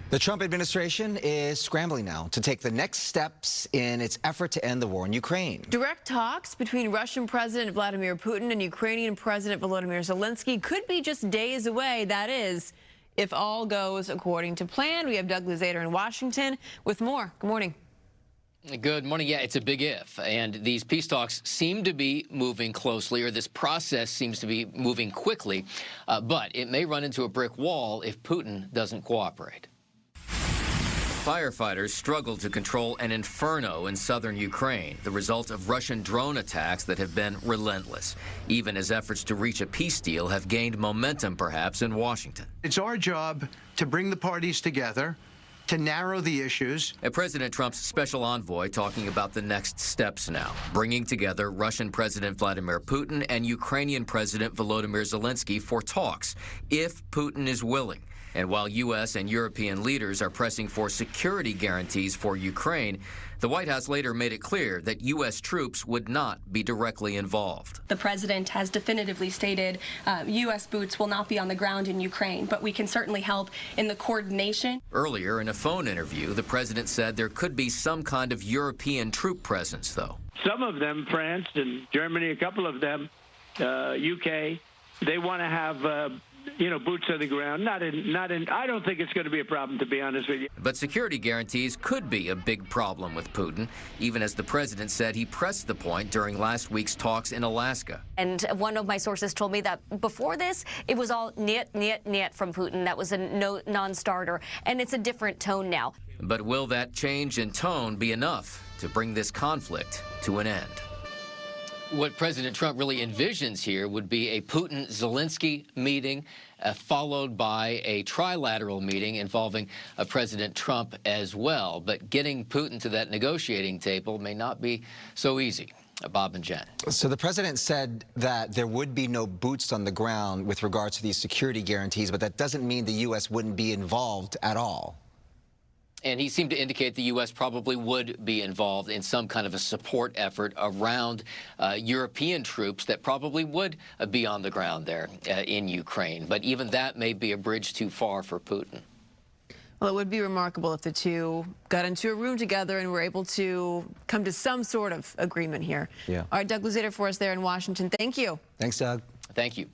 The Trump administration is scrambling now to take the next steps in its effort to end the war in Ukraine. Direct talks between Russian President Vladimir Putin and Ukrainian President Volodymyr Zelenskyy could be just days away. That is, if all goes according to plan. We have Doug Luzader in Washington with more. Good morning. Good morning. Yeah, it's a big if. And these peace talks seem to be moving closely, or this process seems to be moving quickly. But it may run into a brick wall if Putin doesn't cooperate. Firefighters struggle to control an inferno in southern Ukraine, the result of Russian drone attacks that have been relentless, even as efforts to reach a peace deal have gained momentum, perhaps, in Washington. It's our job to bring the parties together, to narrow the issues. President Trump's special envoy talking about the next steps now, bringing together Russian President Vladimir Putin and Ukrainian President Volodymyr Zelenskyy for talks, if Putin is willing. And while U.S. and European leaders are pressing for security guarantees for Ukraine, the White House later made it clear that U.S. troops would not be directly involved. The president has definitively stated U.S. boots will not be on the ground in Ukraine, but we can certainly help in the coordination. Earlier in a phone interview, the president said there could be some kind of European troop presence, though. Some of them, France and Germany, a couple of them, UK, they want to have boots on the ground. I don't think it's going to be a problem, to be honest with you. But security guarantees could be a big problem with Putin, even as the president said he pressed the point during last week's talks in Alaska. And one of my sources told me that before this, it was all niet, niet, niet from Putin. That was a non-starter, and it's a different tone now. But will that change in tone be enough to bring this conflict to an end? What President Trump really envisions here would be a Putin-Zelenskyy meeting, followed by a trilateral meeting involving President Trump as well. But getting Putin to that negotiating table may not be so easy. Bob and Jen. So the president said that there would be no boots on the ground with regard to these security guarantees, but that doesn't mean the U.S. wouldn't be involved at all. And he seemed to indicate the U.S. probably would be involved in some kind of a support effort around European troops that probably would be on the ground there in Ukraine. But even that may be a bridge too far for Putin. Well, it would be remarkable if the two got into a room together and were able to come to some sort of agreement here. Yeah. All right, Doug Luzader for us there in Washington. Thank you. Thanks, Doug. Thank you.